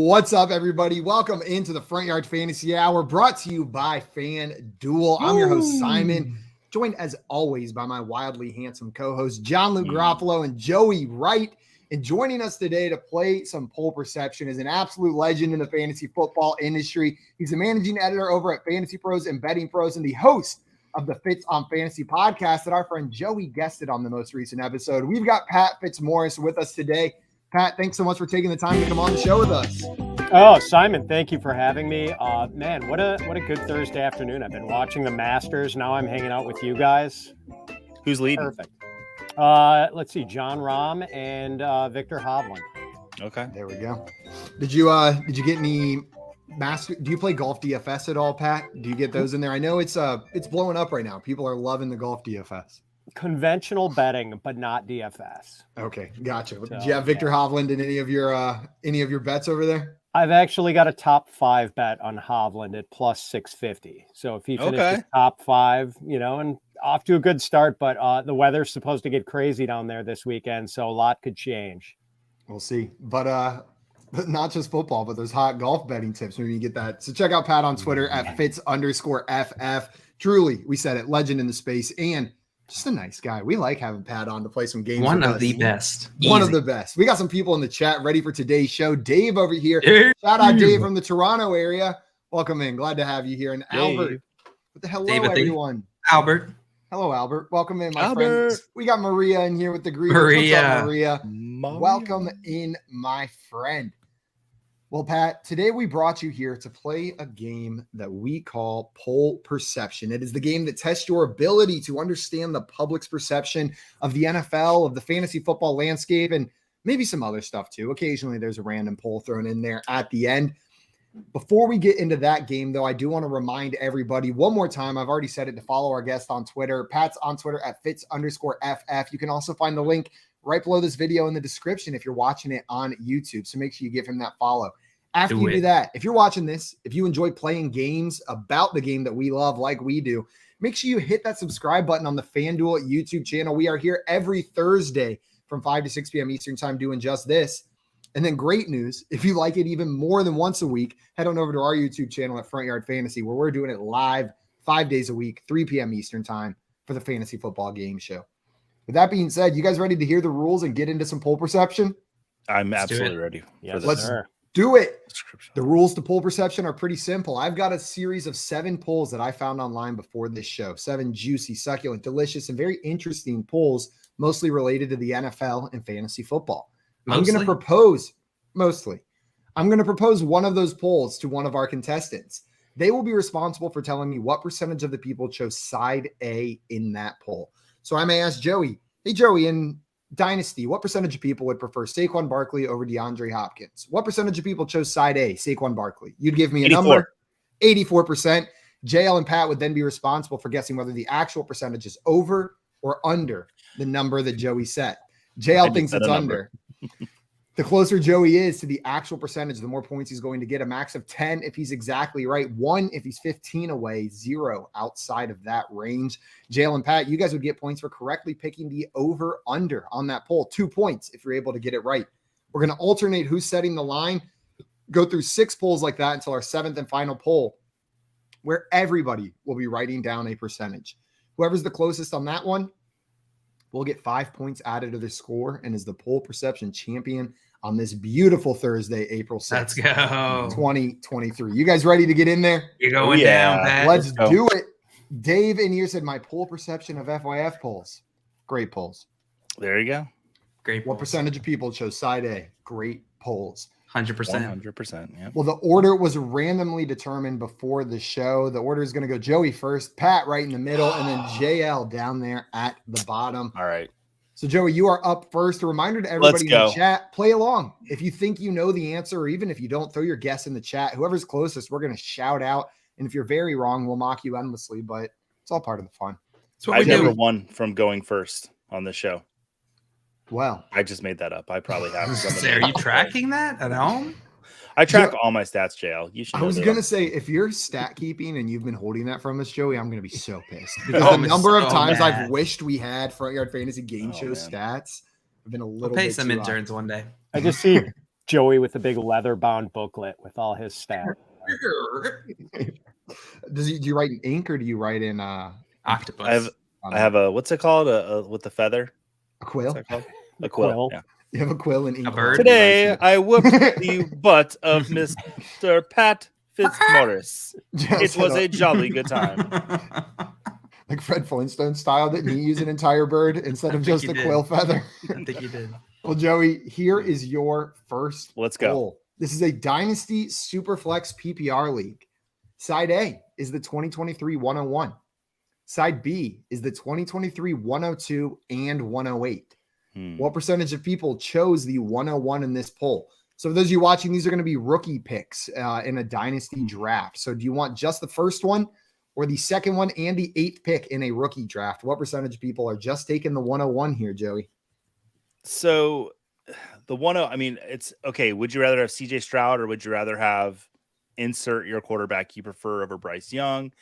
What's up, everybody? Welcome into the Front Yard Fantasy Hour, brought to you by FanDuel. I'm your host, Simon, joined as always by my wildly handsome co-hosts, John Luke Garofalo and Joey Wright. And joining us today to play some poll perception is an absolute legend in the fantasy football industry. He's a managing editor over at Fantasy Pros and Betting Pros and the host of the Fitz on Fantasy podcast that our friend Joey guested on the most recent episode. We've got Pat Fitzmaurice with us today. Pat, thanks so much for taking the time to come on the show with us. Oh, Simon, thank you for having me. Man, what a good Thursday afternoon. I've been watching the Masters. Now I'm hanging out with you guys. Who's leading? Perfect. Let's see, John Rahm and Victor Hovland. Okay, there we go. Did you get any master? Do you play golf DFS at all, Pat? Do you get those in there? I know it's blowing up right now. People are loving the golf DFS. Conventional betting, but not DFS. Okay, gotcha. Did you have Victor Hovland in any of your bets over there? I've actually got a top 5 bet on Hovland at plus 650. So if he finishes top 5, and off to a good start, but the weather's supposed to get crazy down there this weekend, so a lot could change. We'll see. But not just football, but there's hot golf betting tips. Maybe you get that. So check out Pat on Twitter at Fitz_FF. Truly, we said it, legend in the space and just a nice guy. We like having Pat on to play some games. One of the best. One of the best. We got some people in the chat ready for today's show. Dave over here. Shout out Dave from the Toronto area. Welcome in. Glad to have you here. And Albert. What the hello, everyone. Albert. Hello, Albert. Welcome in, my friends. We got Maria in here with the greetings. What's up, Maria? Welcome in, my friend. Well, Pat, today we brought you here to play a game that we call Poll Perception. It is the game that tests your ability to understand the public's perception of the NFL, of the fantasy football landscape, and maybe some other stuff too. Occasionally there's a random poll thrown in there at the end. Before we get into that game, though, I do want to remind everybody one more time. I've already said it, to follow our guest on Twitter. Pat's on Twitter at Fitz_FF. You can also find the link right below this video in the description if you're watching it on YouTube. So make sure you give him that follow. After you do that, if you're watching this, if you enjoy playing games about the game that we love like we do, make sure you hit that subscribe button on the FanDuel YouTube channel. We are here every Thursday from 5 to 6 p.m. Eastern time doing just this. And then great news, if you like it even more than once a week, head on over to our YouTube channel at Front Yard Fantasy, where we're doing it live 5 days a week, 3 p.m. Eastern time for the Fantasy Football Game Show. With that being said, you guys ready to hear the rules and get into some poll perception? I'm absolutely ready. Yes, let's do it. The rules to poll perception are pretty simple. I've got a series of 7 polls that I found online before this show. 7 juicy, succulent, delicious, and very interesting polls, mostly related to the NFL and fantasy football. I'm going to propose one of those polls to one of our contestants. They will be responsible for telling me what percentage of the people chose side A in that poll. So I may ask Joey, hey, Joey, in Dynasty, what percentage of people would prefer Saquon Barkley over DeAndre Hopkins? What percentage of people chose side A, Saquon Barkley? You'd give me a 84. Number, 84%. JL and Pat would then be responsible for guessing whether the actual percentage is over or under the number that Joey set. JL thinks it's under. The closer Joey is to the actual percentage, the more points he's going to get. A max of 10 if he's exactly right, 1 if he's 15 away, 0 outside of that range. JL and Pat, you guys would get points for correctly picking the over-under on that poll. 2 points if you're able to get it right. We're going to alternate who's setting the line, go through 6 polls like that until our 7th and final poll, where everybody will be writing down a percentage. Whoever's the closest on that one will get 5 points added to their score and is the poll perception champion on this beautiful Thursday, April 6th. Let's go. 2023. You guys ready to get in there? You're going down, Pat. Let's do it. Dave in here said my poll perception of FYF polls. Great polls. There you go. Great. What percentage of people chose side A? Great polls. 100%. 100%. Yeah. Well, the order was randomly determined before the show. The order is going to go Joey first, Pat right in the middle, and then JL down there at the bottom. All right. So, Joey, you are up first. A reminder to everybody in the chat, play along. If you think you know the answer, or even if you don't, throw your guess in the chat. Whoever's closest, we're going to shout out. And if you're very wrong, we'll mock you endlessly, but it's all part of the fun. I've never won from going first on this show. Well, I just made that up. I probably have. Are you tracking that at home? I track all my stats, JL. You should. I was gonna say, if you're stat keeping and you've been holding that from us, Joey, I'm gonna be so pissed because the number of times I've wished we had Front Yard Fantasy Game Show stats have been a little. We'll pay bit some too interns high. one day. I just see Joey with the big leather-bound booklet with all his stats. Do you write in ink or do you write in octopus? I have a what's it called? With the feather? A quill? What's that called? A quill. Yeah. You have a quill and ink. A bird? Today I whooped the butt of Mr. Pat Fitzmaurice. It was a jolly good time. Like Fred Flintstone style, didn't he use an entire bird instead of just a quill feather? I think you did. Well, Joey, here is your first Let's go. poll. This is a Dynasty Superflex PPR league. Side A is the 2023 101. Side B is the 2023 102 and 108. What percentage of people chose the 101 in this poll? So for those of you watching, these are going to be rookie picks in a Dynasty draft. So do you want just the first one or the second one and the 8th pick in a rookie draft? What percentage of people are just taking the 101 here, Joey? So the 101, I mean, it's okay. Would you rather have CJ Stroud or would you rather have insert your quarterback you prefer over Bryce Young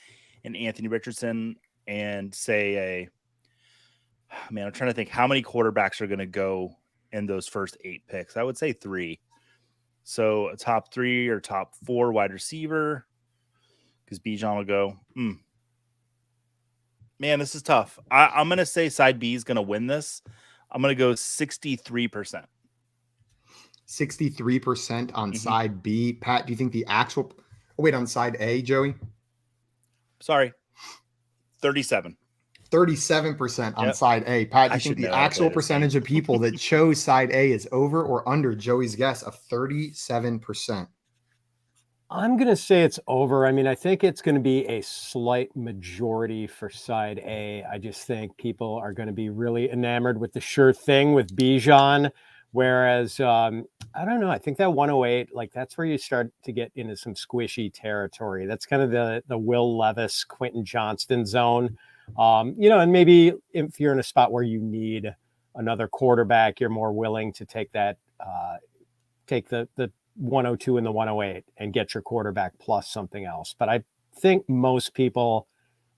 and Anthony Richardson and say I'm trying to think how many quarterbacks are going to go in those first 8 picks. I would say 3. So a top 3 or top 4 wide receiver because Bijan will go. Man, this is tough. I'm going to say side B is going to win this. I'm going to go 63%. 63% on side B. Pat, do you think the actual on side A, Joey? Sorry. 37%. 37% on side A. Pat, do you think the actual percentage of people that chose side A is over or under Joey's guess of 37%? I'm going to say it's over. I mean, I think it's going to be a slight majority for side A. I just think people are going to be really enamored with the sure thing with Bijan. Whereas, I don't know, I think that 108, like that's where you start to get into some squishy territory. That's kind of the Will Levis, Quentin Johnston zone. And maybe if you're in a spot where you need another quarterback, you're more willing to take that, take the 102 and the 108 and get your quarterback plus something else. But I think most people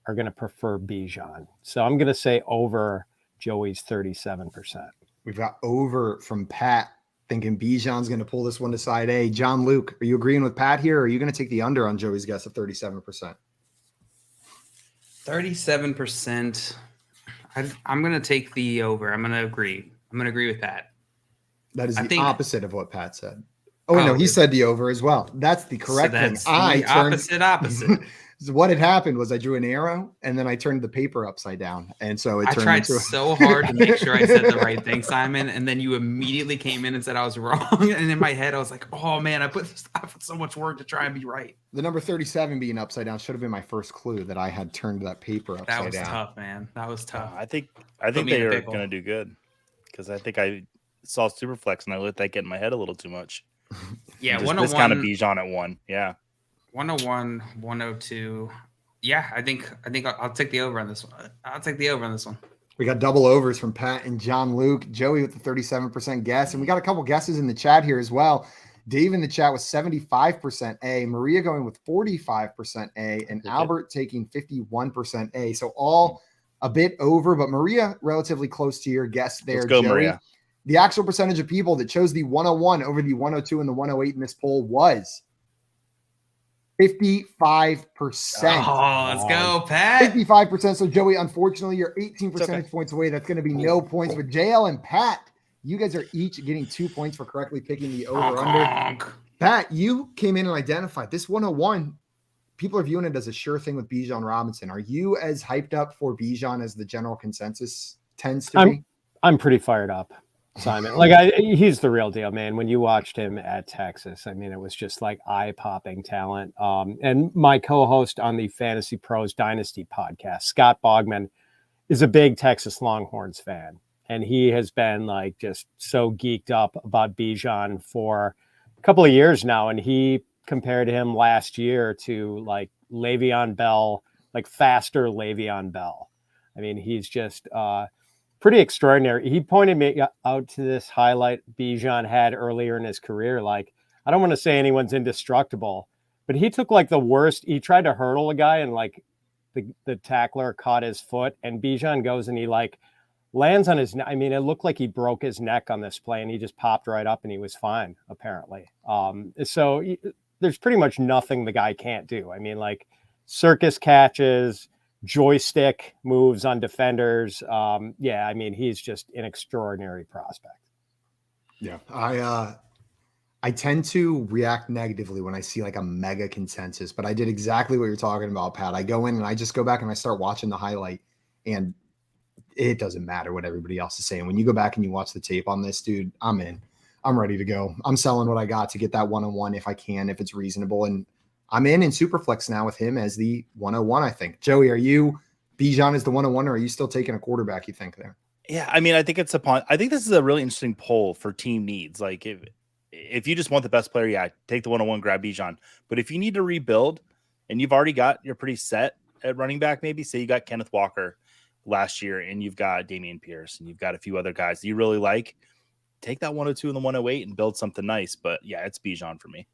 are going to prefer Bijan. So I'm going to say over Joey's 37%. We've got over from Pat, thinking Bijan's going to pull this one to side A. John Luke, are you agreeing with Pat here, or are you going to take the under on Joey's guess of 37%? 37%. I'm going to take the over. I'm going to agree. I'm going to agree with Pat. That is the opposite of what Pat said. No, he said the over as well. That's the correct thing. Opposite. So what had happened was I drew an arrow and then I turned the paper upside down. And so I tried so hard to make sure I said the right thing, Simon. And then you immediately came in and said I was wrong. And in my head, I was like, oh man, I put so much work to try and be right. The number 37 being upside down should have been my first clue that I had turned that paper upside down. That was tough, man. That was tough. I think they are going to do good because I think I saw Superflex and I let that get in my head a little too much. Yeah, this kind of Bijan at 1. Yeah. 101, 102. Yeah, I think I'll take the over on this one. I'll take the over on this one. We got double overs from Pat and John Luke. Joey with the 37% guess. And we got a couple guesses in the chat here as well. Dave in the chat was 75% A. Maria going with 45% A. And Albert taking 51% A. So all a bit over, but Maria relatively close to your guess there, Let's go, Joey. Maria. The actual percentage of people that chose the 101 over the 102 and the 108 in this poll was 55%. Oh, let's go, Pat. 55%. So, Joey, unfortunately, you're 18 percentage points away. That's going to be no points. But JL and Pat, you guys are each getting 2 points for correctly picking the over-under. Pat, you came in and identified this 101. People are viewing it as a sure thing with Bijan Robinson. Are you as hyped up for Bijan as the general consensus tends to be? I'm pretty fired up, Simon. He's the real deal, man. When you watched him at Texas, I mean, it was just like eye-popping talent. And my co-host on the Fantasy Pros Dynasty podcast, Scott Bogman, is a big Texas Longhorns fan. And he has been like just so geeked up about Bijan for a couple of years now. And he compared him last year to like Le'Veon Bell, like faster Le'Veon Bell. I mean, he's just pretty extraordinary. He pointed me out to this highlight Bijan had earlier in his career. Like, I don't want to say anyone's indestructible, but he took like the worst. He tried to hurdle a guy and like the tackler caught his foot, and Bijan goes and he like lands on his neck. I mean, it looked like he broke his neck on this play and he just popped right up and he was fine, apparently. So there's pretty much nothing the guy can't do. I mean, like circus catches, joystick moves on defenders. Yeah, I mean, he's just an extraordinary prospect. Yeah, I tend to react negatively when I see like a mega consensus, but I did exactly what you're talking about, Pat. I go in and I just go back and I start watching the highlight, and it doesn't matter what everybody else is saying. When you go back and you watch the tape on this dude, I'm in. I'm ready to go. I'm selling what I got to get that 101 if I can, if it's reasonable. And I'm in Superflex now with him as the 101, I think. Joey, are you Bijan as the 101, or are you still taking a quarterback, you think, there? Yeah, I mean, I think this is a really interesting poll for team needs. Like if you just want the best player, yeah, take the 101, grab Bijan. But if you need to rebuild and you're pretty set at running back, maybe say you got Kenneth Walker last year and you've got Dameon Pierce and you've got a few other guys that you really like, take that 102 and the 108 and build something nice. But yeah, it's Bijan for me.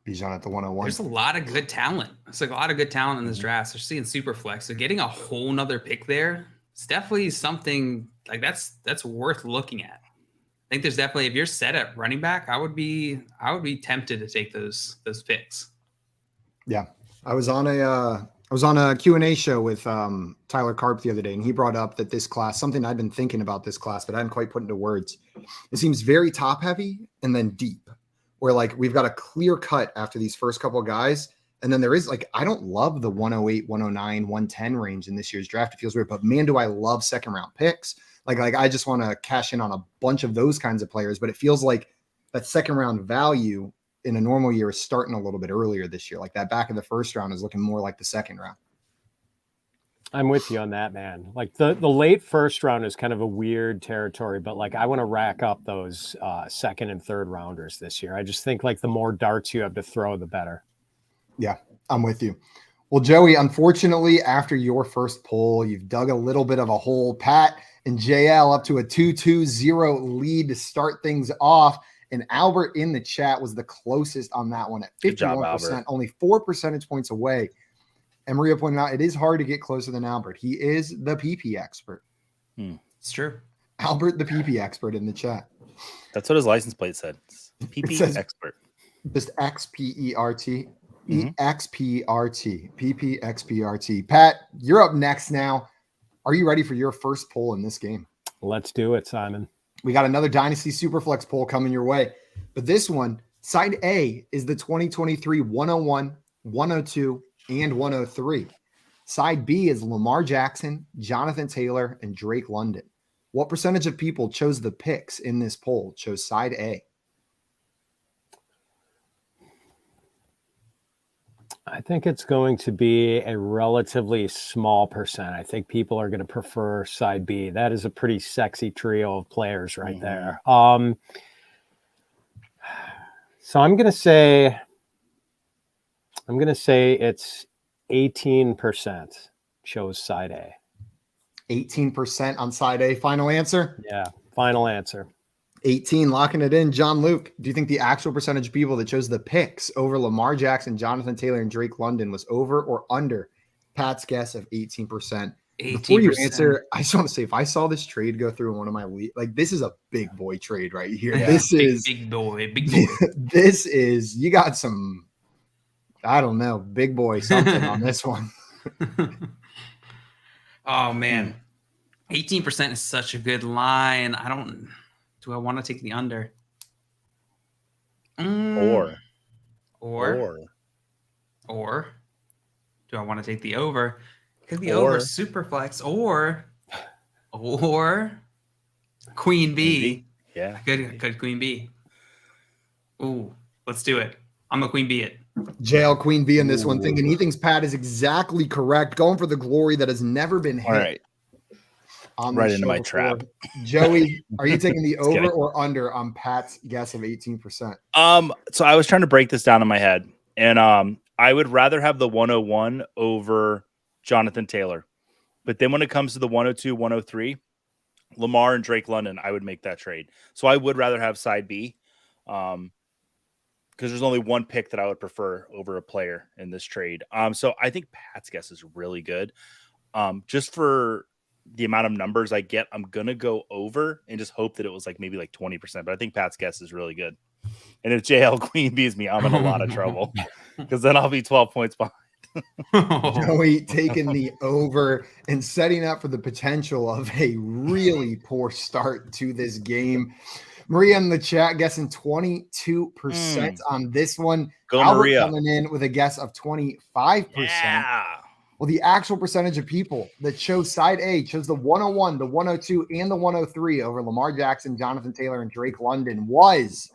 Bijan at the 101. There's a lot of good talent. It's like a lot of good talent in this draft, especially in Superflex. So getting a whole nother pick there, it's definitely something like that's worth looking at. I think there's definitely, if you're set at running back, I would be tempted to take those picks. Yeah. I was on a Q&A show with Tyler Karp the other day, and he brought up that this class, something I'd been thinking about this class, but I hadn't quite put into words. It seems very top heavy and then deep, where like we've got a clear cut after these first couple of guys. And then there is like, I don't love the 108, 109, 110 range in this year's draft. It feels weird, but man, do I love second round picks. Like I just want to cash in on a bunch of those kinds of players, but it feels like that second round value in a normal year is starting a little bit earlier this year. Like that back of the first round is looking more like the second round. I'm with you on that, man. Like the late first round is kind of a weird territory, but like I want to rack up those second and third rounders this year. I just think like the more darts you have to throw, the better. Yeah, I'm with you. Well, Joey, unfortunately, after your first poll, you've dug a little bit of a hole. Pat and JL up to a 2-2-0 lead to start things off. And Albert in the chat was the closest on that one at 51%, only 4 percentage points away. And Maria pointed out it is hard to get closer than Albert. He is the PP expert. It's true. Albert, the PP expert in the chat. That's what his license plate said. PP expert. Just XPERT. EXPRT. PPXPRT. Pat, you're up next now. Are you ready for your first poll in this game? Let's do it, Simon. We got another Dynasty Superflex poll coming your way. But this one, side A is the 2023 101, 102, and 103. Side B is Lamar Jackson, Jonathan Taylor, and Drake London. What percentage of people chose the picks in this poll chose side A? I think it's going to be a relatively small percent. I think people are going to prefer side B. That is a pretty sexy trio of players right there. So I'm going to say it's 18% chose side A. 18% on side A. Final answer? Yeah, final answer. 18, locking it in. John Luke, do you think the actual percentage of people that chose the picks over Lamar Jackson, Jonathan Taylor, and Drake London was over or under Pat's guess of 18%? 18%. Before you answer, I just want to say, if I saw this trade go through in one of my leagues, like this is a big boy trade right here. Yeah, this is big boy. This is, you got some, I don't know, big boy something on this one. Oh man, 18% is such a good line. Do I want to take the under? Or do I want to take the over? Could be over super flex or Queen B. Yeah. Good Queen B. Ooh, let's do it. I'm a Queen B it. JL Queen B in this one, thinking he thinks Pat is exactly correct, going for the glory that has never been hit. All right. Right into my trap. Joey, are you taking the over or under on Pat's guess of 18%? So I was trying to break this down in my head, and I would rather have the 101 over Jonathan Taylor. But then when it comes to the 102, 103, Lamar and Drake London, I would make that trade. So I would rather have side B, because there's only one pick that I would prefer over a player in this trade. So I think Pat's guess is really good. Just for the amount of numbers I get, I'm going to go over and just hope that it was like maybe like 20%. But I think Pat's guess is really good. And if JL Queen beats me, I'm in a lot of trouble because then I'll be 12 points behind. Joey taking the over and setting up for the potential of a really poor start to this game. Maria in the chat guessing 22% on this one. Go Albert Maria. Coming in with a guess of 25%. Yeah. Well, the actual percentage of people that chose side A chose the 101, the 102, and the 103 over Lamar Jackson, Jonathan Taylor, and Drake London was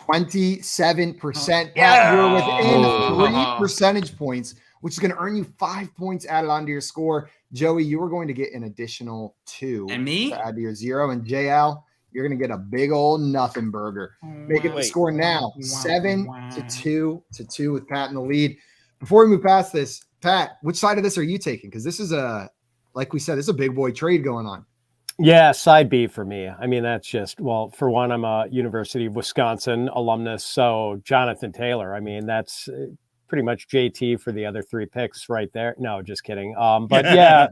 27%. Yeah. You're within 3 percentage points, which is going to earn you 5 points added onto your score. Joey, you were going to get an additional 2 And me? to add to your 0. And JL, you're going to get a big old nothing burger. Making the score now 7-2 with Pat in the lead. Before we move past this, Pat, which side of this are you taking? Because this is like we said, this is a big boy trade going on. Yeah, side B for me. I mean, that's just, well, for one, I'm a University of Wisconsin alumnus. So Jonathan Taylor, I mean, that's pretty much JT for the other 3 picks right there. No, just kidding. But yeah,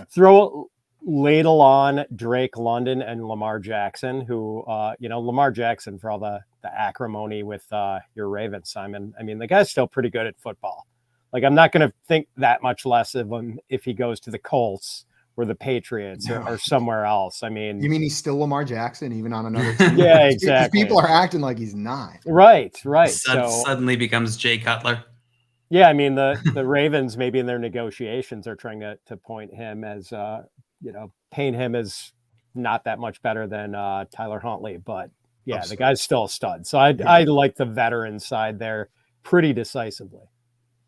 throw ladle on Drake London and Lamar Jackson, who, Lamar Jackson, for all the acrimony with your Ravens, Simon. I mean, the guy's still pretty good at football. Like, I'm not going to think that much less of him if he goes to the Colts or the Patriots or somewhere else. I mean, you mean he's still Lamar Jackson, even on another team? Yeah, exactly. People are acting like he's not. Right. Suddenly becomes Jay Cutler. Yeah, I mean, the Ravens maybe in their negotiations are trying to point him as, paint him as not that much better than Tyler Huntley. But yeah, the guy's still a stud. So I like the veteran side there pretty decisively.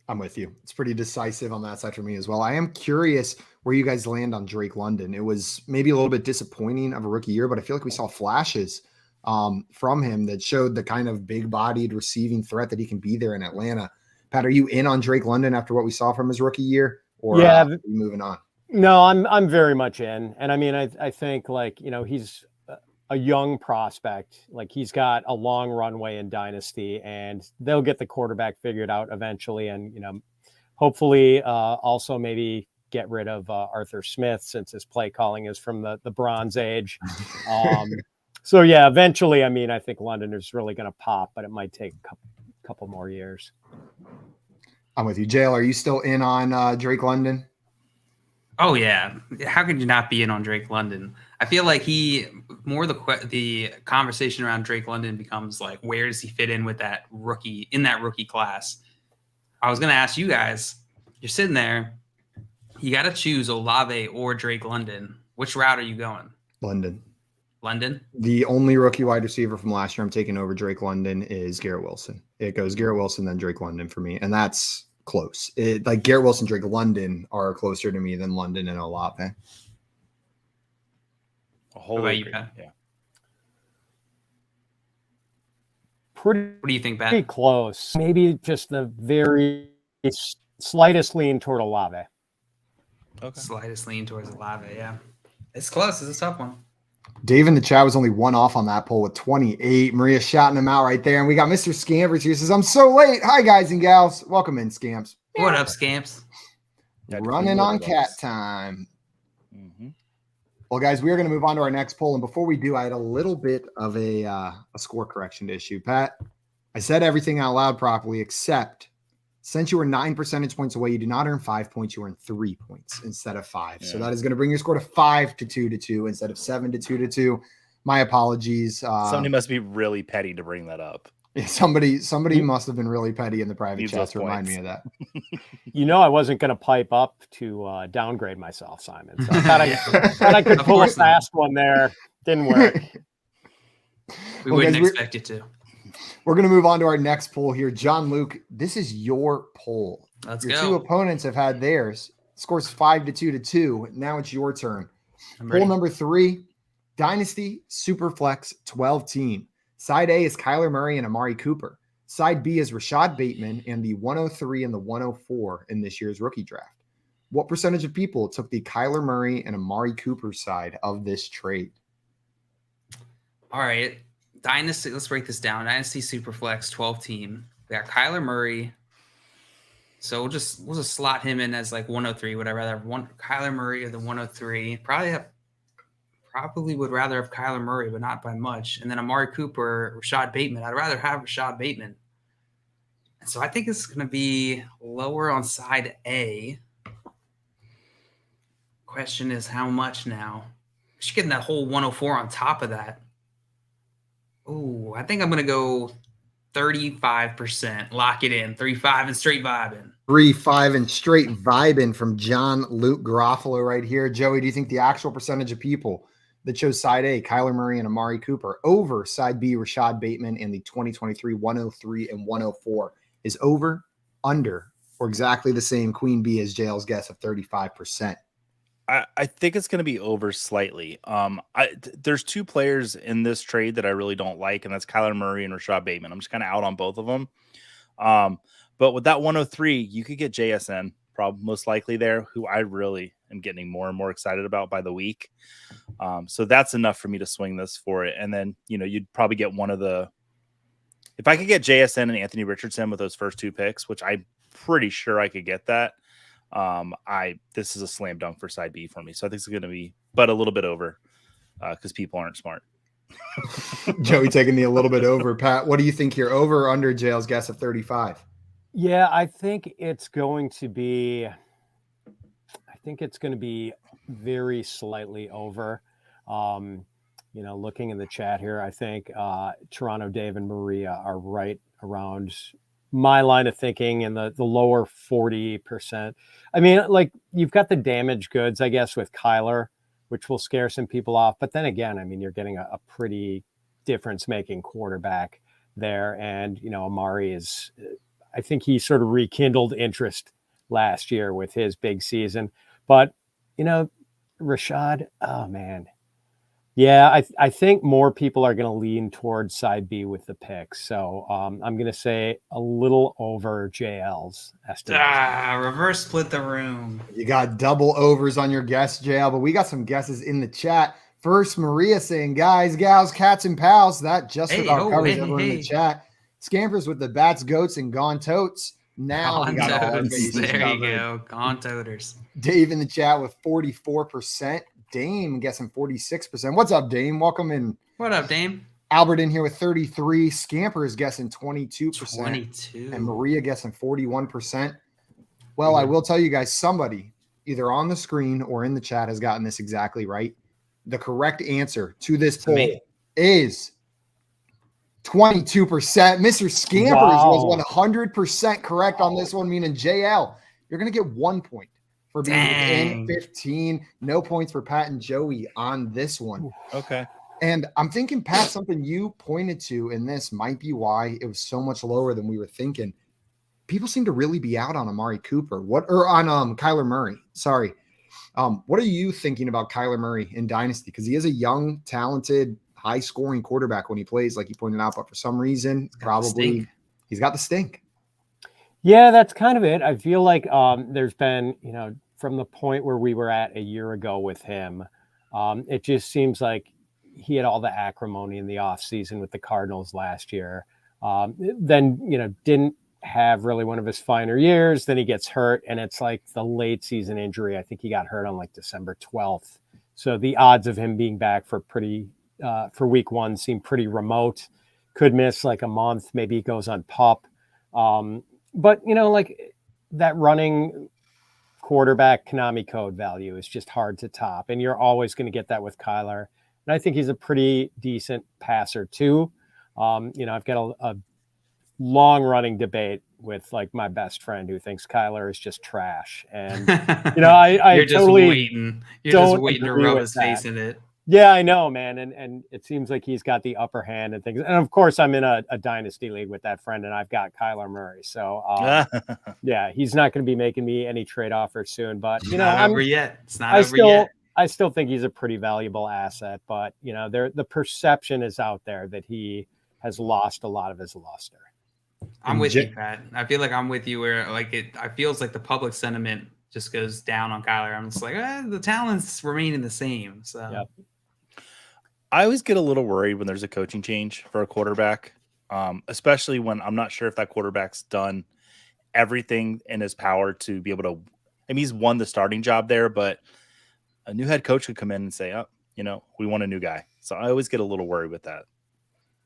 I'm with you. It's pretty decisive on that side for me as well. I am curious where you guys land on Drake London. It was maybe a little bit disappointing of a rookie year, but I feel like we saw flashes from him that showed the kind of big-bodied receiving threat that he can be there in Atlanta. Pat, are you in on Drake London after what we saw from his rookie year, or are you moving on? No, I'm very much in. And I mean, I think he's a young prospect. Like, he's got a long runway in Dynasty, and they'll get the quarterback figured out eventually. And, hopefully also maybe get rid of Arthur Smith, since his play calling is from the Bronze Age. So yeah, eventually, I mean, I think London is really going to pop, but it might take a couple more years. I'm with you. Jail, are you still in on Drake London? Oh yeah, how could you not be in on Drake London? I feel like the conversation around Drake London becomes like, where does he fit in with that rookie class? I was going to ask you guys, you're sitting there, you got to choose Olave or Drake London. Which route are you going? London. The only rookie wide receiver from last year I'm taking over Drake London is Garrett Wilson. It goes Garrett Wilson, then Drake London for me. And that's close. Like Garrett Wilson, Drake London are closer to me than London and Olave. A whole lot. Yeah. What do you think, Pat? Pretty close. Maybe just the very slightest lean toward Olave. Okay. Slightest lean towards Olave, yeah. It's close. It's a tough one. Dave in the chat was only 1 off on that poll with 28. Maria shouting him out right there. And we got Mr. Scampers here. Says, I'm so late. Hi, guys and gals. Welcome in, Scamps. What up, Scamps? Running on cat time. Mm-hmm. Well, guys, we are going to move on to our next poll. And before we do, I had a little bit of a score correction issue. Pat, I said everything out loud properly, except since you were 9 percentage points away, you do not earn 5 points. You earn 3 points instead of 5. Yeah. So that is going to bring your score to 5-2 instead of 7-2. My apologies. Somebody must be really petty to bring that up. Yeah, somebody must have been really petty in the private chat to remind me of that. I wasn't going to pipe up to downgrade myself, Simon. So I thought I could pull a fast one there. Didn't work. We wouldn't expect you to. We're going to move on to our next poll here. John Luke, this is your poll. Let's your go. 2 opponents have had theirs. Scores 5-2. Now it's your turn. Poll number 3, Dynasty Superflex 12 team. Side A is Kyler Murray and Amari Cooper. Side B is Rashad Bateman and the 103 and the 104 in this year's rookie draft. What percentage of people took the Kyler Murray and Amari Cooper side of this trade? All right. Dynasty, let's break this down. Dynasty Superflex 12 team. We got Kyler Murray, So we'll just slot him in as like 103. Would I rather have Kyler Murray or the 103? Probably would rather have Kyler Murray, but not by much. And then Amari Cooper, Rashad Bateman. I'd rather have Rashad Bateman. And so I think it's going to be lower on side A. Question is how much now? She's getting that whole 104 on top of that. Oh, I think I'm going to go 35%. Lock it in. 3-5 and straight vibing. 3-5 and straight vibing from John Luke Garofalo right here. Joey, do you think the actual percentage of people that chose side A, Kyler Murray and Amari Cooper, over side B, Rashad Bateman and the 2023 103 and 104 is over, under, or exactly the same Queen B as JL's guess of 35%? I think it's going to be over slightly. There's two players in this trade that I really don't like, and that's Kyler Murray and Rashad Bateman. I'm just kind of out on both of them. But with that 103, you could get JSN probably most likely there, who I really am getting more and more excited about by the week. So that's enough for me to swing this for it. And then, you'd probably get one of the, if I could get JSN and Anthony Richardson with those first two picks, which I'm pretty sure I could get that. This is a slam dunk for side B for me. So I think it's going to be, but a little bit over because people aren't smart. Joey taking me a little bit over. Pat, what do you think here? Over or under JL's guess of 35? Yeah, I think it's going to be very slightly over. Looking in the chat here, I think Toronto, Dave, and Maria are right around my line of thinking in the lower 40%. I mean, like, you've got the damaged goods, I guess, with Kyler, which will scare some people off. But then again, I mean, you're getting a pretty difference-making quarterback there. And, Amari is, I think he sort of rekindled interest last year with his big season. But, Rashad, oh, man. Yeah, I think more people are going to lean towards side B with the picks. So I'm going to say a little over JL's estimate. Reverse split the room. You got double overs on your guess, JL, but we got some guesses in the chat. First, Maria saying, guys, gals, cats, and pals. That just about covers everyone in the chat. Scampers with the bats, goats, and gone totes. Now we got all our bases There covered. you go. Gone toters. Dave in the chat with 44%. Dame guessing 46%. What's up, Dame? Welcome in. What up, Dame? Albert in here with 33. Scamper is guessing 22%. 22. And Maria guessing 41%. Well, I will tell you guys, somebody either on the screen or in the chat has gotten this exactly right. The correct answer to this poll is 22%. Mr. Scampers was 100% correct on this one, meaning JL, you're going to get 1 point. For being within 15, no points for Pat and Joey on this one. Okay. And I'm thinking, Pat, something you pointed to in this might be why it was so much lower than we were thinking. People seem to really be out on Amari Cooper. On Kyler Murray. Sorry. What are you thinking about Kyler Murray in Dynasty? Because he is a young, talented, high-scoring quarterback when he plays, like you pointed out, but for some reason, he's got the stink. Yeah, that's kind of it. I feel like there's been, from the point where we were at a year ago with him, it just seems like he had all the acrimony in the offseason with the Cardinals last year. Then, didn't have really one of his finer years. Then he gets hurt, and it's like the late season injury. I think he got hurt on like December 12th. So the odds of him being back for week one seem pretty remote. Could miss like a month. Maybe he goes on PUP. But, like that running quarterback Konami code value is just hard to top. And you're always going to get that with Kyler. And I think he's a pretty decent passer too. I've got a long running debate with like my best friend who thinks Kyler is just trash. And, I You're just totally waiting. You're just waiting to rub his face in it. Yeah, I know, man. And it seems like he's got the upper hand and things. And of course, I'm in a dynasty league with that friend, and I've got Kyler Murray. So, yeah, he's not going to be making me any trade offers soon. But, It's not over yet. I still think he's a pretty valuable asset. But, the perception is out there that he has lost a lot of his luster. I'm with you, Pat. I feel like I'm with you where like it feels like the public sentiment just goes down on Kyler. I'm just like, the talent's remaining the same. So. Yep. I always get a little worried when there's a coaching change for a quarterback, especially when I'm not sure if that quarterback's done everything in his power to be able to. I mean, he's won the starting job there, but a new head coach could come in and say, "Oh, we want a new guy." So I always get a little worried with that.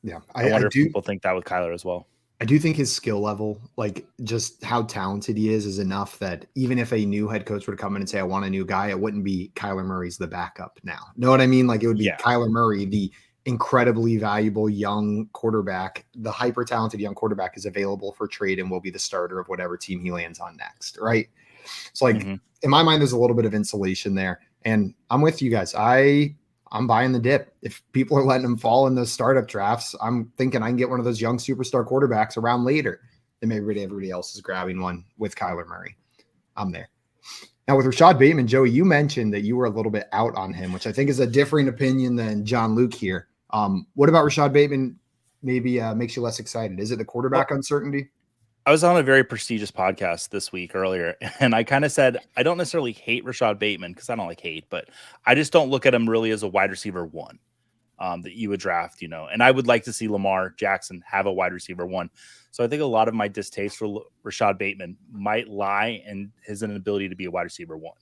Yeah, I wonder if people think that with Kyler as well. I do think his skill level, like just how talented he is enough that even if a new head coach would come in and say, I want a new guy, it wouldn't be Kyler Murray's the backup now. Know what I mean? Like it would be Kyler Murray, the incredibly valuable young quarterback. The hyper talented young quarterback is available for trade and will be the starter of whatever team he lands on next. Right. So like in my mind, there's a little bit of insulation there. And I'm with you guys. I'm buying the dip. If people are letting them fall in those startup drafts, I'm thinking I can get one of those young superstar quarterbacks around later than maybe everybody else is grabbing one with Kyler Murray. I'm there. Now with Rashad Bateman, Joey, you mentioned that you were a little bit out on him, which I think is a differing opinion than John Luke here. What about Rashad Bateman maybe makes you less excited? Is it the quarterback uncertainty? I was on a very prestigious podcast this week earlier, and I kind of said, I don't necessarily hate Rashad Bateman because I don't like hate, but I just don't look at him really as a wide receiver 1 that you would draft, and I would like to see Lamar Jackson have a wide receiver 1. So I think a lot of my distaste for Rashad Bateman might lie in his inability to be a wide receiver 1.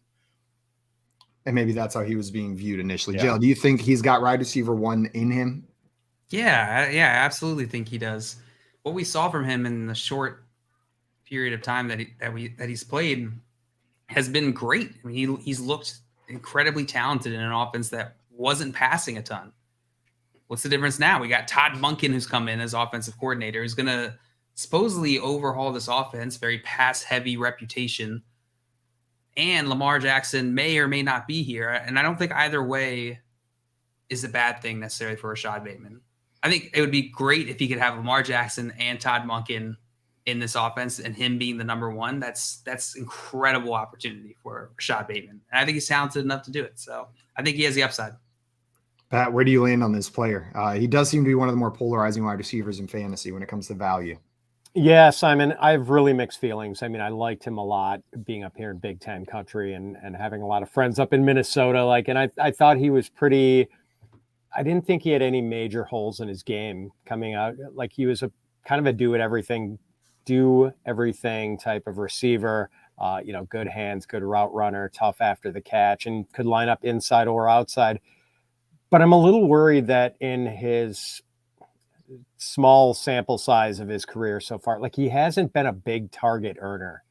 And maybe that's how he was being viewed initially. Yeah. Jill, do you think he's got wide receiver 1 in him? Yeah, I absolutely think he does. What we saw from him in the short period of time that he's played has been great. I mean, he's looked incredibly talented in an offense that wasn't passing a ton. What's the difference now? We got Todd Monken who's come in as offensive coordinator, who's going to supposedly overhaul this offense, very pass-heavy reputation. And Lamar Jackson may or may not be here. And I don't think either way is a bad thing necessarily for Rashad Bateman. I think it would be great if he could have Lamar Jackson and Todd Monken in this offense and him being the number 1. That's incredible opportunity for Rashad Bateman. And I think he's talented enough to do it. So I think he has the upside. Pat, where do you land on this player? He does seem to be one of the more polarizing wide receivers in fantasy when it comes to value. Yeah, Simon, I have really mixed feelings. I mean, I liked him a lot being up here in Big Ten country and having a lot of friends up in Minnesota. And I thought he was pretty, I didn't think he had any major holes in his game coming out. Like he was a kind of a do everything type of receiver, good hands, good route runner, tough after the catch, and could line up inside or outside. But I'm a little worried that in his small sample size of his career so far, like he hasn't been a big target earner.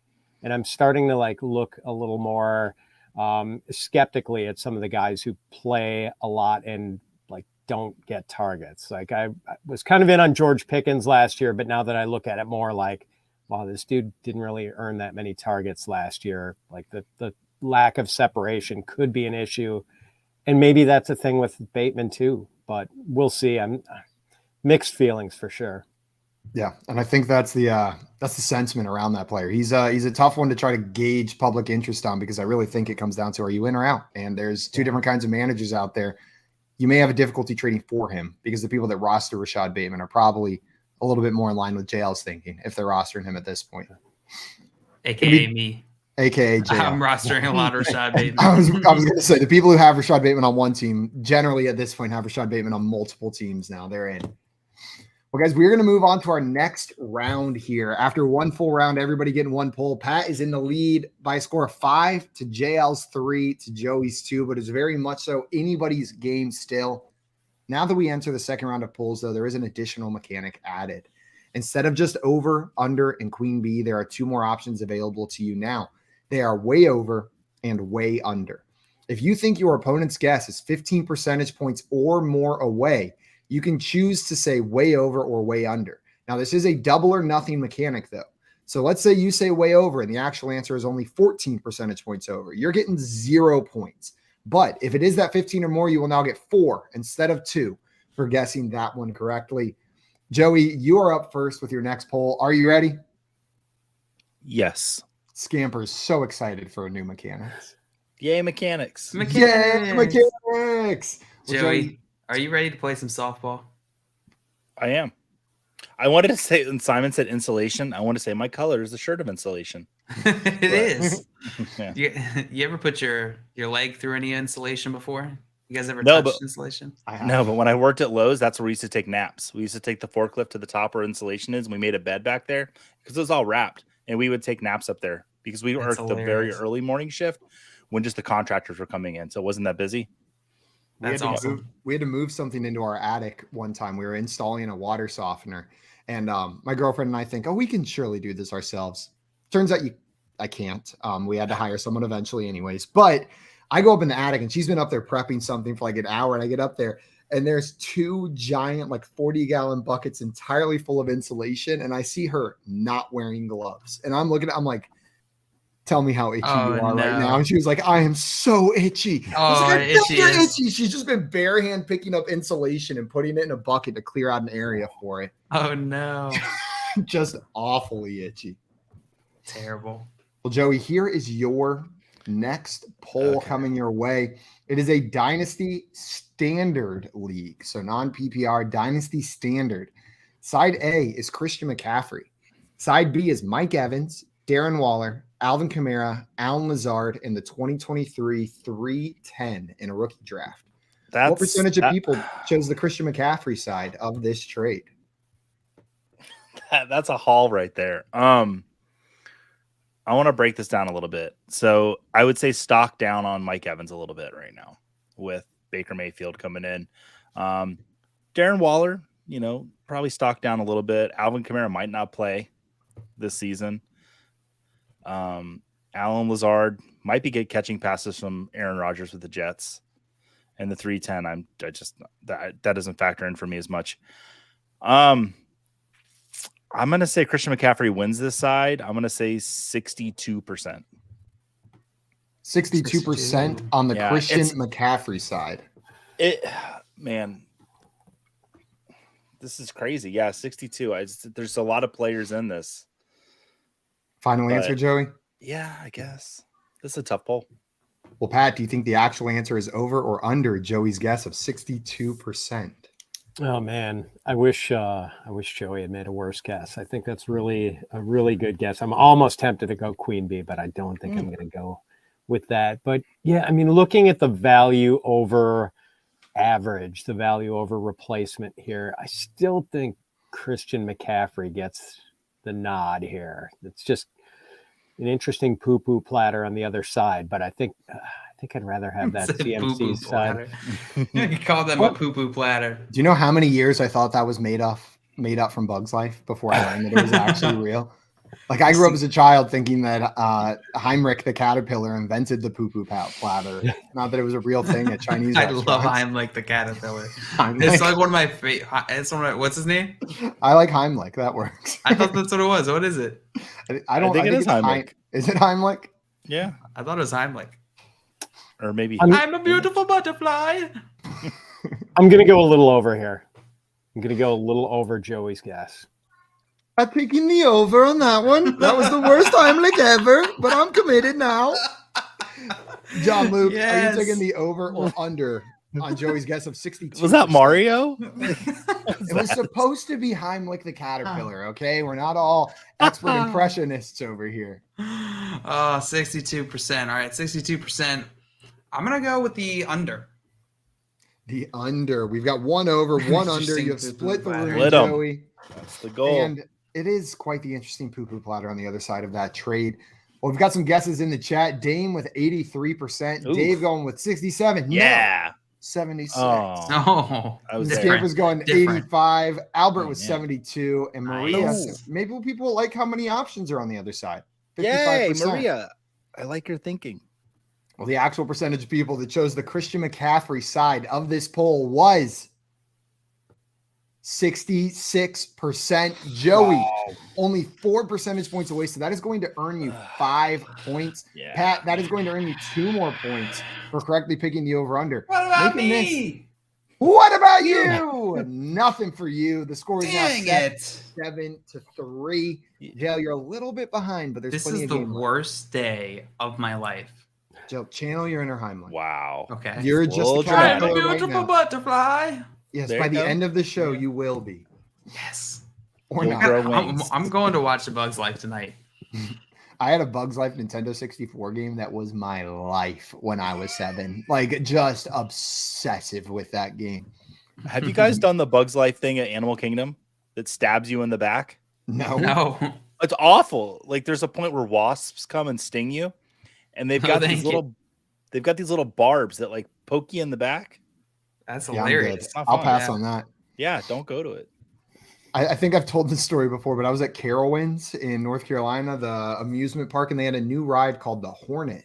And I'm starting to look a little more skeptically at some of the guys who play a lot and don't get targets. Like I was kind of in on George Pickens last year, but now that I look at it more like, wow, this dude didn't really earn that many targets last year. Like the lack of separation could be an issue. And maybe that's a thing with Bateman too, but we'll see. I'm mixed feelings for sure. Yeah. And I think that's the sentiment around that player. He's a tough one to try to gauge public interest on, because I really think it comes down to, are you in or out? And there's two different kinds of managers out there. You may have a difficulty trading for him because the people that roster Rashad Bateman are probably a little bit more in line with JL's thinking if they're rostering him at this point. AKA me. AKA JL. I'm rostering a lot of Rashad Bateman. I was going to say, the people who have Rashad Bateman on one team generally at this point have Rashad Bateman on multiple teams now. They're in. Well, guys, we're going to move on to our next round here. After one full round, everybody getting one poll. Pat is in the lead by a score of 5 to JL's 3 to Joey's 2, but it's very much so anybody's game still. Now that we enter the second round of polls, though, there is an additional mechanic added. Instead of just over, under, and queen bee, there are 2 more options available to you now. They are way over and way under. If you think your opponent's guess is 15 percentage points or more away, you can choose to say way over or way under. Now, this is a double or nothing mechanic, though. So let's say you say way over and the actual answer is only 14 percentage points over. You're getting 0 points. But if it is that 15 or more, you will now get 4 instead of 2 for guessing that one correctly. Joey, you are up first with your next poll. Are you ready? Yes. Scamper is so excited for a new mechanics. Yay, mechanics. Yay, mechanics. Well, Joey, are you ready to play some softball? I am. I wanted to say, and Simon said insulation, I want to say my color is the shirt of insulation. It is. Yeah. You ever put your leg through any insulation before? You guys ever touched insulation? No, but when I worked at Lowe's, that's where we used to take naps. We used to take the forklift to the top where insulation is, and we made a bed back there because it was all wrapped. and we would take naps up there because we worked the very early morning shift when just the contractors were coming in. So it wasn't that busy. That's awesome. We had to move something into our attic one time. We were installing a water softener, and my girlfriend and I think, oh, we can surely do this ourselves. Turns out I can't. We had to hire someone eventually anyways, but I go up in the attic and she's been up there prepping something for like an hour, and I get up there and there's 2 giant, like 40-gallon buckets entirely full of insulation. And I see her not wearing gloves, and I'm like, tell me how itchy you are right now. And she was like, I am so itchy. I was like, you're itchy. She's just been bare hand picking up insulation and putting it in a bucket to clear out an area for it. Oh no. Just awfully itchy. Terrible. Well, Joey, here is your next poll coming your way. It is a Dynasty Standard League. So non-PPR, Dynasty Standard. Side A is Christian McCaffrey. Side B is Mike Evans, Darren Waller, Alvin Kamara, Allen Lazard in the 2023 310 in a rookie draft. What percentage of people chose the Christian McCaffrey side of this trade? That's a haul right there. I want to break this down a little bit. So I would say stock down on Mike Evans a little bit right now with Baker Mayfield coming in. Darren Waller, probably stock down a little bit. Alvin Kamara might not play this season. Allen Lazard might be catching passes from Aaron Rodgers with the Jets. And the 310, that doesn't factor in for me as much. I'm going to say Christian McCaffrey wins this side. I'm going to say 62%. 62% on the Christian McCaffrey side. Man, this is crazy. Yeah, 62. There's a lot of players in this. Final answer, Joey? Yeah, I guess. This is a tough poll. Well, Pat, do you think the actual answer is over or under Joey's guess of 62%? Oh man, I wish Joey had made a worse guess. I think that's really a really good guess. I'm almost tempted to go Queen Bee, but I don't think I'm going to go with that. But yeah, I mean, looking at the value over average, the value over replacement here, I still think Christian McCaffrey gets the nod here. It's just an interesting poo-poo platter on the other side, but I think I'd rather have that CMC side. You call them a poo-poo platter. Do you know how many years I thought that was made up from Bug's Life before I learned that it was actually real? Like I grew up as a child thinking that Heinrich the caterpillar invented the poo-poo platter. Not that it was a real thing at Chinese restaurants. I love Heinrich the caterpillar. It's like one of my favorite. What's his name? I like Heimlich. That works. I thought that's what it was. What is it? I think it is Heimlich. Is it Heimlich? Yeah. I thought it was Heimlich. Or maybe I'm a beautiful butterfly. I'm going to go a little over here. I'm going to go a little over Joey's guess. I'm taking the over on that one. That was the worst Heimlich ever, but I'm committed now. John Luke, Are you taking the over or under on Joey's guess of 62? Was that Mario? It was supposed to be Heimlich the caterpillar, okay? We're not all expert impressionists over here. 62%. All right, 62%. I'm going to go with the under. The under. We've got one over, one under. You have split the room, Joey. That's the goal. And it is quite the interesting poo-poo platter on the other side of that trade. Well, we've got some guesses in the chat. Dame with 83%. Oof. Dave going with 67. Yeah. No, 76. Dave was going 85. Albert was 72. And Maria, maybe people like how many options are on the other side. 55%. Yay, Maria. I like your thinking. Well, the actual percentage of people that chose the Christian McCaffrey side of this poll was 66%. Joey, only 4 percentage points away. So that is going to earn you 5 points. Yeah. Pat, that is going to earn you 2 more points for correctly picking the over-under. What about me? What about you? Nothing for you. The score is now 7-3. Joe, you're a little bit behind, but there's plenty of game. This is the worst day of my life. Joe, channel your inner Heimlich. Wow. Okay. You're just a beautiful butterfly. Yes, by the end of the show, you will be. Yes. Or not. I'm going to watch The Bug's Life tonight. I had a Bug's Life Nintendo 64 game that was my life when I was 7. Like, just obsessive with that game. Have you guys done the Bug's Life thing at Animal Kingdom that stabs you in the back? No. It's awful. Like there's a point where wasps come and sting you, and they've got these little barbs that like poke you in the back. That's hilarious. I'll pass on that. Yeah, don't go to it. I think I've told this story before, but I was at Carowinds in North Carolina, the amusement park, and they had a new ride called the Hornet.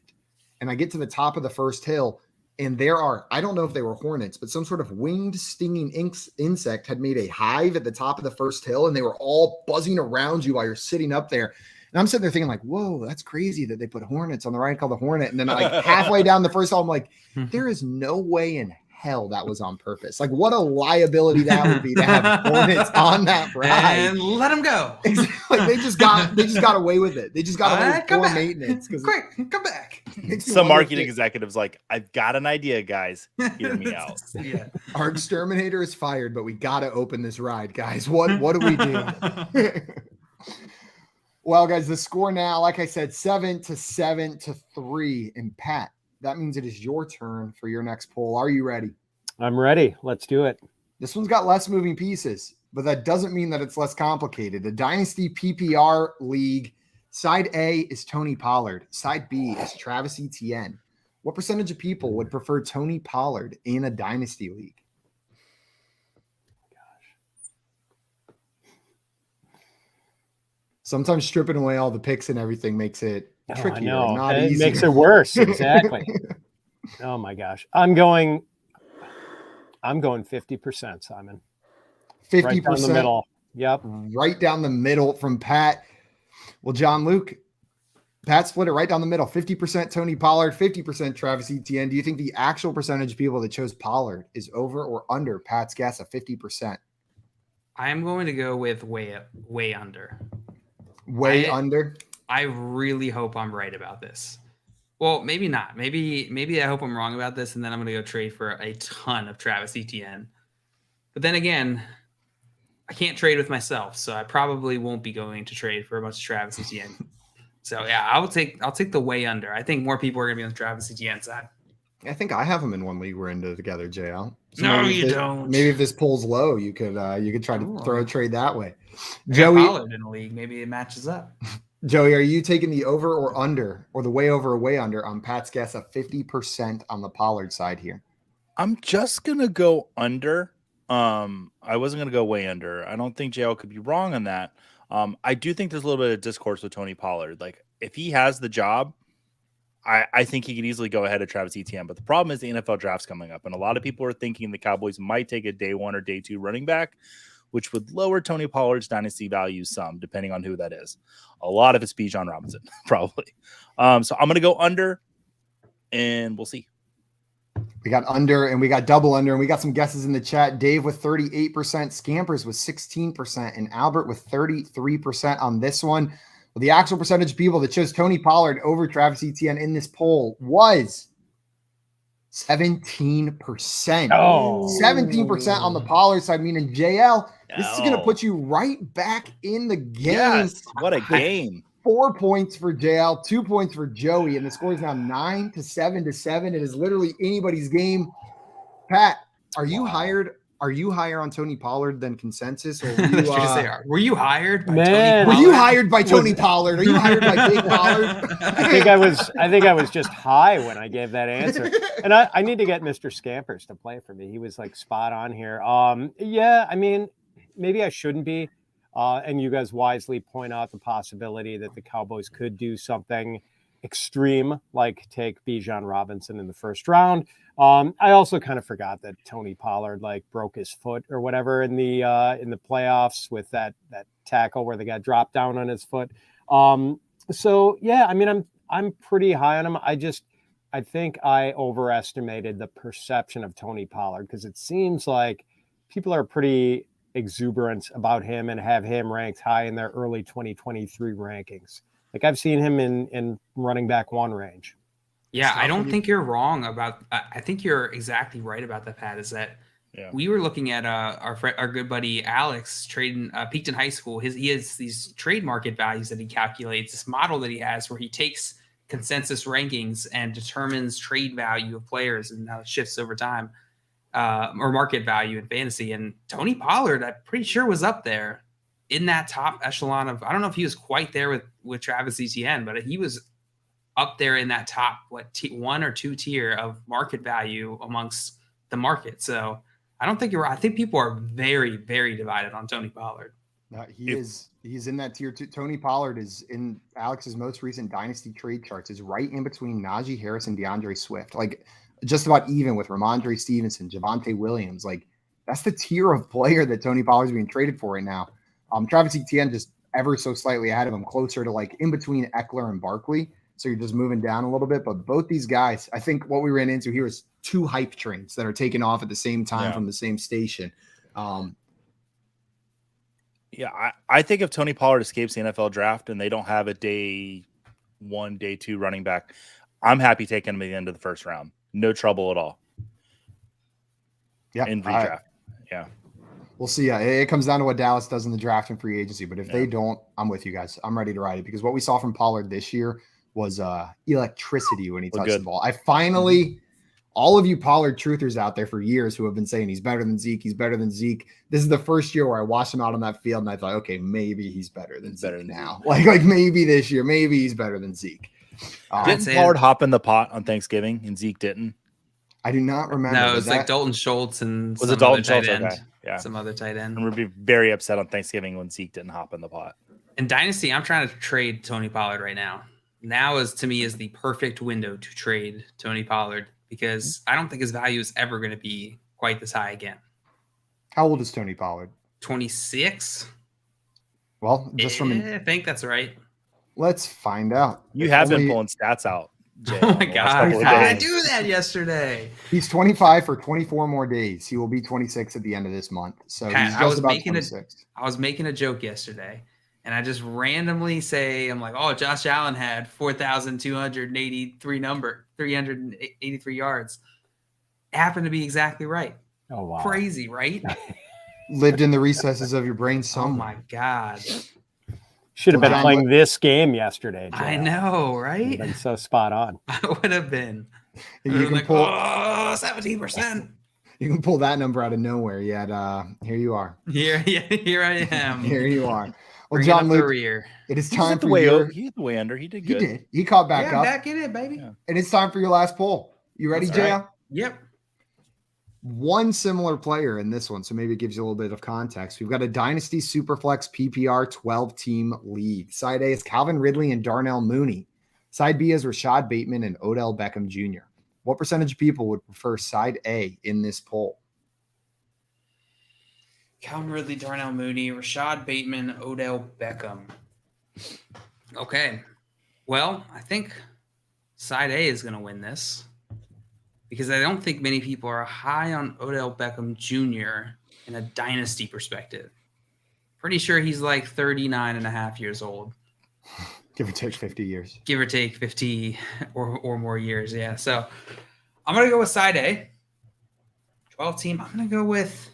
And I get to the top of the first hill, and there are, I don't know if they were hornets, but some sort of winged stinging insect had made a hive at the top of the first hill, and they were all buzzing around you while you're sitting up there. And I'm sitting there thinking like, whoa, that's crazy that they put hornets on the ride called the Hornet. And then like halfway down the first hill, I'm like, there is no way in hell that was on purpose. Like what a liability that would be to have hornets on that ride and let them go. Like they just got away with it. They just got away with poor maintenance. Quick, come back. Some marketing executives like, I've got an idea, guys. Hear me out. Yeah. Our exterminator is fired, but we got to open this ride, guys. What do we do? Well, guys, the score now, like I said, 7-3. And Pat, that means it is your turn for your next poll. Are you ready? I'm ready. Let's do it. This one's got less moving pieces, but that doesn't mean that it's less complicated. The Dynasty PPR League, side A is Tony Pollard. Side B is Travis Etienne. What percentage of people would prefer Tony Pollard in a Dynasty League? Sometimes stripping away all the picks and everything makes it trickier. Not it easier. Makes it worse. Exactly. Oh my gosh. I'm going 50%, Simon. 50%. Right down the middle. Yep. Right down the middle from Pat. Well, John Luke, Pat split it right down the middle. 50% Tony Pollard, 50% Travis Etienne. Do you think the actual percentage of people that chose Pollard is over or under Pat's guess of 50%? I'm going to go with way under. Under? I really hope I'm right about this. Well, maybe not. Maybe I hope I'm wrong about this, and then I'm going to go trade for a ton of Travis Etienne. But then again, I can't trade with myself, so I probably won't be going to trade for a bunch of Travis Etienne. So yeah, I'll take the way under. I think more people are going to be on the Travis Etienne side. I think I have him in one league we're into together, JL. So no, you don't. Maybe if this poll's low, you could try to throw a trade that way. Joey Pollard in a league, maybe it matches up. Joey, are you taking the over or under, or the way over or way under on Pat's guess of 50% on the Pollard side here? I'm just gonna go under. I wasn't gonna go way under. I don't think JL could be wrong on that. I do think there's a little bit of discourse with Tony Pollard. Like if he has the job, I think he could easily go ahead of Travis Etienne. But the problem is the NFL draft's coming up, and a lot of people are thinking the Cowboys might take a day 1 or day 2 running back, which would lower Tony Pollard's dynasty value some, depending on who that is. A lot of it's Bijan Robinson, probably. So I'm going to go under, and we'll see. We got under, and we got double under, and we got some guesses in the chat. Dave with 38%, Scampers with 16%, and Albert with 33% on this one. Well, the actual percentage of people that chose Tony Pollard over Travis Etienne in this poll was 17%. Oh. 17% on the Pollard side, meaning JL, this is going to put you right back in the game. Yes, what a game. 4 points for JL, 2 points for Joey, and the score is now 9-7. It is literally anybody's game. Pat, are you higher on Tony Pollard than consensus? Or were you hired by Tony Pollard? Were you hired by Tony Pollard? Are you hired by Big Pollard? I think I was just high when I gave that answer. And I need to get Mr. Scampers to play for me. He was like spot on here. Yeah, I mean, maybe I shouldn't be. And you guys wisely point out the possibility that the Cowboys could do something extreme, like take Bijan Robinson in the first round. I also kind of forgot that Tony Pollard like broke his foot or whatever in the playoffs with that tackle where the guy dropped down on his foot. So yeah, I mean, I'm pretty high on him. I think I overestimated the perception of Tony Pollard because it seems like people are pretty exuberant about him and have him ranked high in their early 2023 rankings. Like I've seen him in running back 1 range. Yeah, I don't think you're wrong about. I think you're exactly right about that, Pat. Is that we were looking at our good buddy Alex trading peaked in high school. He has these trade market values that he calculates. This model that he has where he takes consensus rankings and determines trade value of players and how it shifts over time, or market value in fantasy. And Tony Pollard, I'm pretty sure was up there. in that top echelon of, I don't know if he was quite there with Travis Etienne, but he was up there in that top, one or two tier of market value amongst the market. So I don't think you're right. I think people are very, very divided on Tony Pollard. He's in that tier two. Tony Pollard is in Alex's most recent Dynasty trade charts, is right in between Najee Harris and DeAndre Swift. Like just about even with Ramondre Stevenson, Javonte Williams. Like that's the tier of player that Tony Pollard's being traded for right now. Travis Etienne just ever so slightly ahead of him, closer to like in between Eckler and Barkley. So you're just moving down a little bit. But both these guys, I think what we ran into here is two hype trains that are taking off at the same time from the same station. I think if Tony Pollard escapes the NFL draft and they don't have a day 1, day 2 running back, I'm happy taking him at the end of the first round. No trouble at all. Yeah. In redraft. We'll see. It comes down to what Dallas does in the draft and free agency. But if they don't, I'm with you guys. I'm ready to ride it because what we saw from Pollard this year was electricity when he touched the ball. I finally, all of you Pollard truthers out there for years who have been saying he's better than Zeke, this is the first year where I watched him out on that field and I thought, okay, maybe he's better than Zeke now. Like maybe this year, maybe he's better than Zeke. Didn't Pollard hop in the pot on Thanksgiving and Zeke didn't? I do not remember. No, it was like Dalton Schultz and was it Dalton Schultz? Okay. Yeah, some other tight end. And we'd be very upset on Thanksgiving when Zeke didn't hop in the pot. In Dynasty, I'm trying to trade Tony Pollard right now. Now is to me is the perfect window to trade Tony Pollard because I don't think his value is ever going to be quite this high again. How old is Tony Pollard? 26. Well, just I think that's right. Let's find out. You have been pulling stats out. Jay, oh my God. How did I do that yesterday? He's 25 for 24 more days. He will be 26 at the end of this month. So he's just about 26. I was making a joke yesterday and I just randomly say, I'm like, oh, Josh Allen had 383 yards. It happened to be exactly right. Oh, wow. Crazy, right? Lived in the recesses of your brain somewhere. Oh my God. Should have been playing this game yesterday, Joe. I know, right? Been so spot on. I would have been. You can pull 17%. You can pull that number out of nowhere. Yet here you are. Here I am. Here you are. Well, Bring John Luke, it is time for you. He hit the way under. He did good. He did. He caught back up. Back in it, baby. Yeah. And it's time for your last poll. You ready, Jay? Right. Yep. One similar player in this one, so maybe it gives you a little bit of context. We've got a Dynasty Superflex PPR 12-team league. Side A is Calvin Ridley and Darnell Mooney. Side B is Rashad Bateman and Odell Beckham Jr. What percentage of people would prefer side A in this poll? Calvin Ridley, Darnell Mooney, Rashad Bateman, Odell Beckham. Okay. Well, I think side A is going to win this. Because I don't think many people are high on Odell Beckham Jr. in a dynasty perspective. Pretty sure he's like 39 and a half years old. Give or take 50 years. Give or take 50 or more years, yeah. So I'm going to go with side A. 12 team, I'm going to go with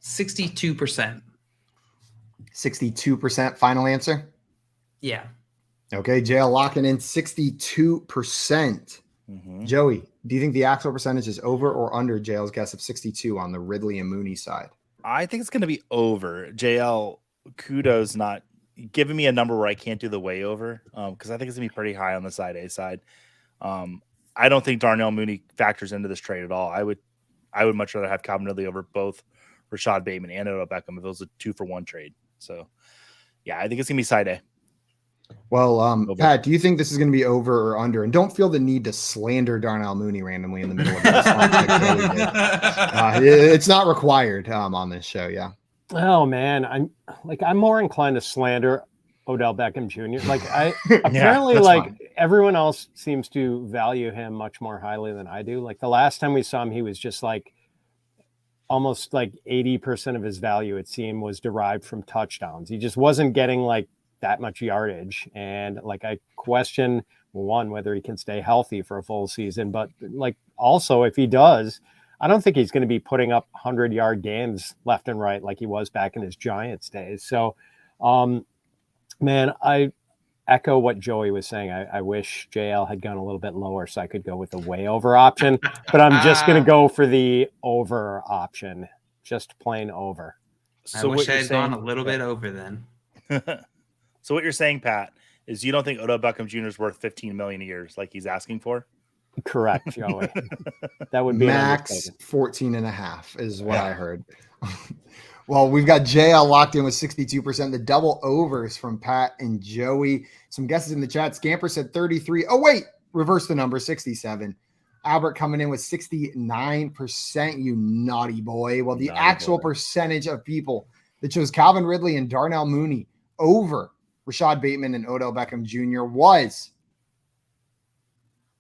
62%. 62% final answer? Yeah. Okay, JL locking in 62%. Mm-hmm. Joey, do you think the actual percentage is over or under JL's guess of 62 on the Ridley and Mooney side? I think it's going to be over. JL, kudos not giving me a number where I can't do the way over because I think it's going to be pretty high on the side A side. I don't think Darnell Mooney factors into this trade at all. I would much rather have Calvin Ridley over both Rashad Bateman and Odell Beckham if it was a 2-for-1 trade. So, yeah, I think it's going to be side A. Well, Pat, do you think this is going to be over or under? And don't feel the need to slander Darnell Mooney randomly in the middle of this. It's not required on this show. Yeah. Oh man, I'm more inclined to slander Odell Beckham Jr. Apparently fine. Everyone else seems to value him much more highly than I do. Like the last time we saw him, he was just like almost like 80% of his value, it seemed, was derived from touchdowns. He just wasn't getting like that much yardage. And like, I question whether he can stay healthy for a full season, but like also if he does, I don't think he's going to be putting up 100-yard games left and right like he was back in his Giants days. So, man, I echo what Joey was saying. I wish JL had gone a little bit lower so I could go with the way over option, but I'm just going to go for the over option, just plain over. So I wish I had gone a little bit over then. So what you're saying, Pat, is you don't think Odell Beckham Jr. is worth $15 million a year like he's asking for? Correct, Joey. That would be max 14.5 is what I heard. Well, we've got JL locked in with 62%. The double overs from Pat and Joey. Some guesses in the chat. Scamper said 33. Oh, wait. Reverse the number, 67. Albert coming in with 69%, you naughty boy. Well, the actual percentage of people that chose Calvin Ridley and Darnell Mooney over Rashad Bateman and Odell Beckham Jr. was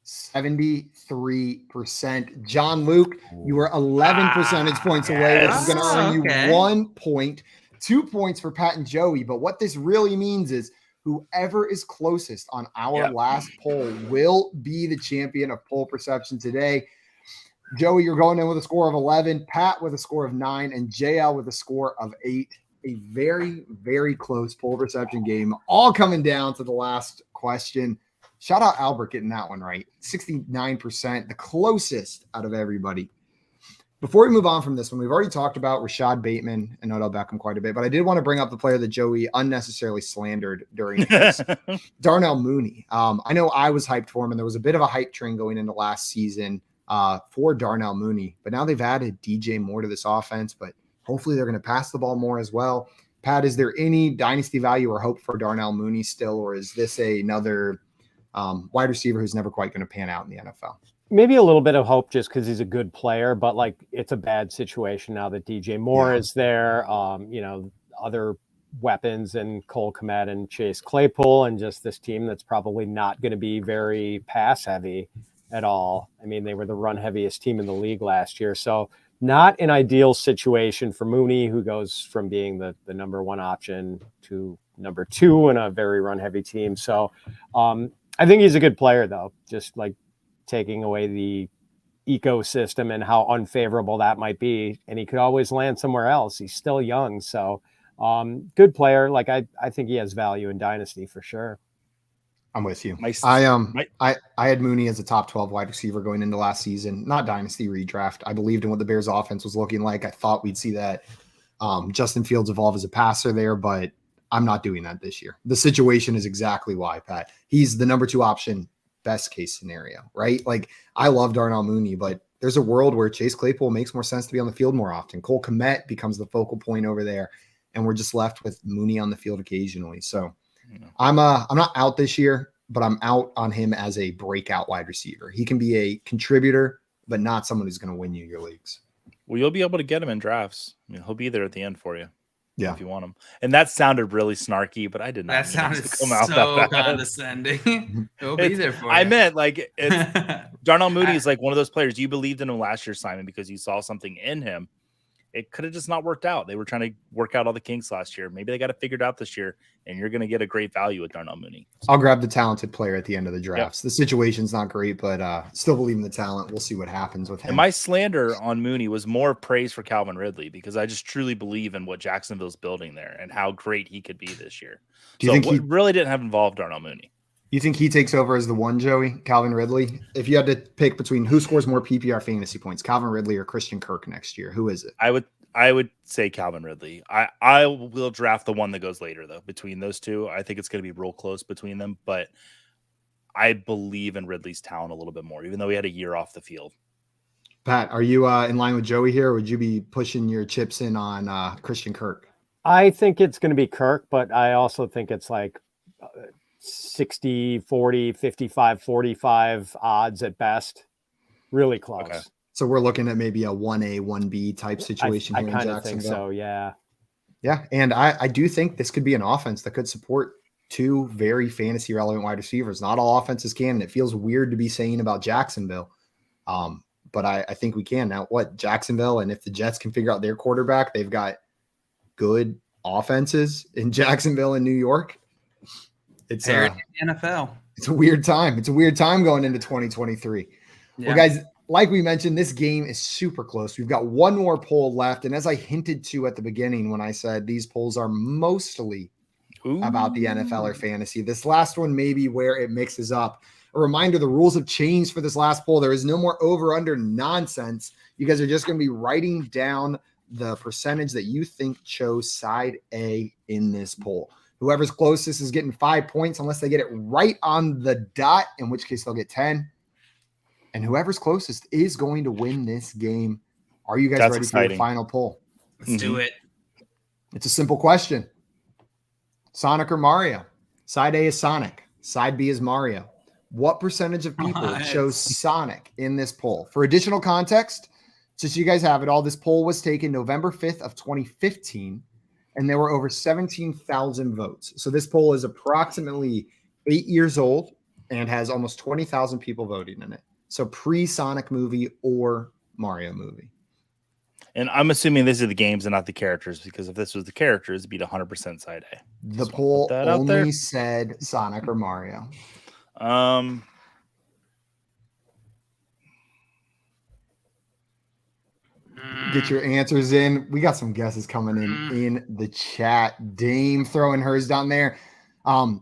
73%. John Luke, you were 11 percentage points away, which is going to earn you 1 point, 2 points for Pat and Joey. But what this really means is whoever is closest on our last poll will be the champion of poll perception today. Joey, you're going in with a score of 11, Pat with a score of 9, and JL with a score of 8. A very, very close poll perception game, all coming down to the last question. Shout out Albert getting that one right. 69%, the closest out of everybody. Before we move on from this one, we've already talked about Rashad Bateman and Odell Beckham quite a bit, but I did want to bring up the player that Joey unnecessarily slandered during this, Darnell Mooney. I know I was hyped for him, and there was a bit of a hype train going into last season for Darnell Mooney, but now they've added DJ Moore to this offense, but hopefully they're going to pass the ball more as well. Pat, is there any dynasty value or hope for Darnell Mooney still, or is this another wide receiver who's never quite going to pan out in the NFL? Maybe a little bit of hope just because he's a good player, but like it's a bad situation now that DJ Moore is there. Other weapons and Cole Kmet and Chase Claypool, and just this team that's probably not going to be very pass heavy at all. I mean, they were the run heaviest team in the league last year. So not an ideal situation for Mooney, who goes from being the number one option to number 2 in a very run heavy team. So I think he's a good player though, just like taking away the ecosystem and how unfavorable that might be. And he could always land somewhere else. He's still young. So good player. Like I think he has value in Dynasty for sure. I'm with you. I had Mooney as a top 12 wide receiver going into last season, not Dynasty redraft. I believed in what the Bears offense was looking like. I thought we'd see that Justin Fields evolve as a passer there, but I'm not doing that this year. The situation is exactly why, Pat. He's the number 2 option, best case scenario, right? Like I love Darnell Mooney, but there's a world where Chase Claypool makes more sense to be on the field more often. Cole Kmet becomes the focal point over there, and we're just left with Mooney on the field occasionally. So I'm not out this year, but I'm out on him as a breakout wide receiver. He can be a contributor, but not someone who's going to win you your leagues. Well, you'll be able to get him in drafts. I mean, he'll be there at the end for you. Yeah, if you want him. And that sounded really snarky, but I did not. That sounded so condescending. He'll be there for you. I meant like Darnell Mooney is like one of those players. You believed in him last year, Simon, because you saw something in him. It could have just not worked out. They were trying to work out all the kinks last year. Maybe they got it figured out this year, and you're going to get a great value with Darnell Mooney. I'll grab the talented player at the end of the drafts. Yep. The situation's not great, but still believe in the talent. We'll see what happens with him. And my slander on Mooney was more praise for Calvin Ridley, because I just truly believe in what Jacksonville's building there and how great he could be this year. Do you think he really didn't have involved Darnell Mooney? You think he takes over as the one, Joey, Calvin Ridley? If you had to pick between who scores more PPR fantasy points, Calvin Ridley or Christian Kirk next year, who is it? I would say Calvin Ridley. I will draft the one that goes later, though, between those two. I think it's going to be real close between them, but I believe in Ridley's talent a little bit more, even though he had a year off the field. Pat, are you in line with Joey here, or would you be pushing your chips in on Christian Kirk? I think it's going to be Kirk, but I also think it's like 60, 40, 55, 45 odds at best. Really close. Okay. So we're looking at maybe a 1A, 1B type situation here in Jacksonville. I kind of think so, yeah. Yeah, and I do think this could be an offense that could support 2 very fantasy relevant wide receivers. Not all offenses can, and it feels weird to be saying about Jacksonville. But I think we can. Now, Jacksonville, and if the Jets can figure out their quarterback, they've got good offenses in Jacksonville and New York. It's NFL. It's a weird time. It's a weird time going into 2023. Yeah. Well, guys, like we mentioned, this game is super close. We've got one more poll left. And as I hinted to at the beginning, when I said these polls are mostly about the NFL or fantasy, this last one may be where it mixes up. A reminder, the rules have changed for this last poll. There is no more over-under nonsense. You guys are just going to be writing down the percentage that you think chose side A in this poll. Whoever's closest is getting 5 points unless they get it right on the dot, in which case they'll get 10. And whoever's closest is going to win this game. Are you guys ready for your final poll? Let's do it. It's a simple question. Sonic or Mario? Side A is Sonic. Side B is Mario. What percentage of people chose Sonic in this poll? For additional context, just so you guys have it all, this poll was taken November 5th of 2015, and there were over 17,000 votes. So this poll is approximately 8 years old and has almost 20,000 people voting in it. So pre-Sonic movie or Mario movie. And I'm assuming these are the games and not the characters, because if this was the characters, it'd be 100% side A. The poll only said Sonic or Mario. Get your answers in. We got some guesses coming in the chat. Dame throwing hers down there.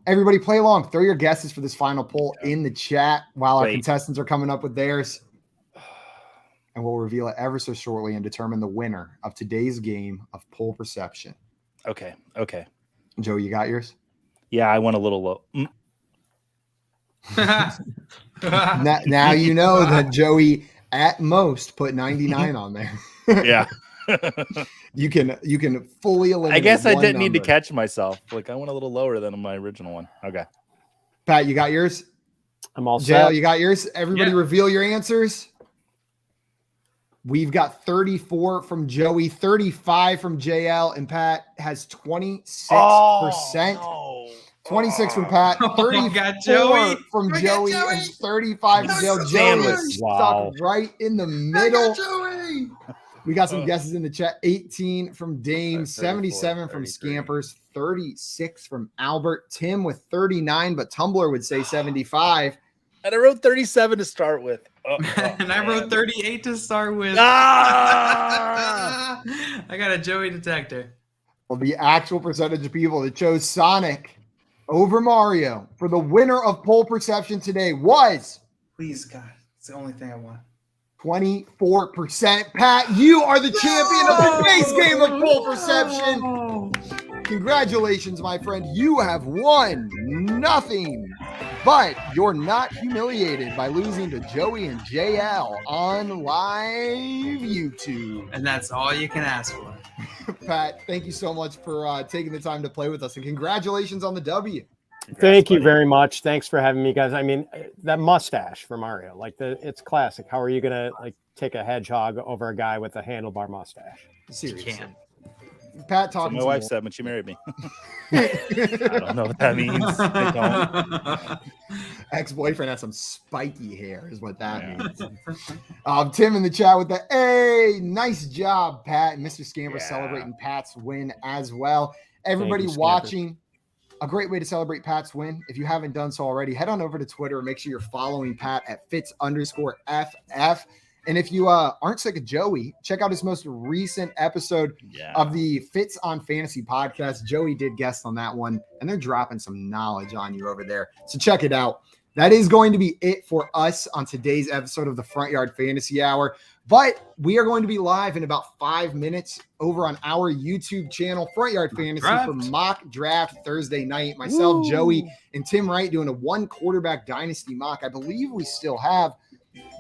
Everybody play along. Throw your guesses for this final poll in the chat while our contestants are coming up with theirs. And we'll reveal it ever so shortly and determine the winner of today's game of poll perception. Okay. Joe, you got yours? Yeah, I went a little low. Now you know that Joey at most put 99 on there. Yeah. You can fully eliminate. I guess I didn't need to catch myself. Like I went a little lower than my original one. Okay. Pat, you got yours? I'm all set. JL, you got yours? Everybody reveal your answers. We've got 34 from Joey, 35 from JL, and Pat has 26%. 26 from Pat, 34 from Joey, and 35 from JL. Joey is stuck right in the middle. We got some guesses in the chat. 18 from Dame, 77 from Scampers, 36 from Albert, Tim with 39, but Tumblr would say 75. And I wrote 37 to start with. And I wrote 38 to start with. Ah! I got a Joey detector. Well, the actual percentage of people that chose Sonic over Mario for the winner of poll perception today was... Please, God. It's the only thing I want. 24%. Pat, you are the champion of the base game of poll perception. Congratulations, my friend. You have won nothing. But you're not humiliated by losing to Joey and JL on live YouTube. And that's all you can ask for. Pat, thank you so much for taking the time to play with us. And congratulations on the W. Thank you very much. Thanks for having me, guys. I mean, that mustache for Mario, it's classic. How are you going to take a hedgehog over a guy with a handlebar mustache? Seriously. You can't. Pat talking to my wife said when she married me. I don't know what that means. Ex-boyfriend has some spiky hair is what that means. Tim in the chat with the hey, nice job, Pat. And Mr. Scamper celebrating Pat's win as well. Everybody watching, a great way to celebrate Pat's win. If you haven't done so already, head on over to Twitter and make sure you're following Pat at Fitz_FF. And if you aren't sick of Joey, check out his most recent episode of the Fitz on Fantasy podcast. Joey did guest on that one, and they're dropping some knowledge on you over there. So check it out. That is going to be it for us on today's episode of the Front Yard Fantasy Hour. But we are going to be live in about 5 minutes over on our YouTube channel, Front Yard Fantasy, for mock draft Thursday night. Myself, Joey, and Tim Wright doing a 1-quarterback dynasty mock. I believe we still have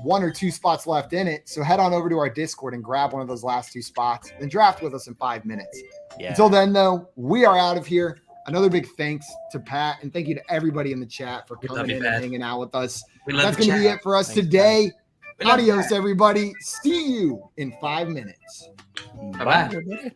1 or 2 spots left in it. So head on over to our Discord and grab one of those last 2 spots and draft with us in 5 minutes. Until then, though, we are out of here. Another big thanks to Pat, and thank you to everybody in the chat for coming in and hanging out with us. That's going to be it for us today. Adios, everybody. See you in 5 minutes. Bye-bye.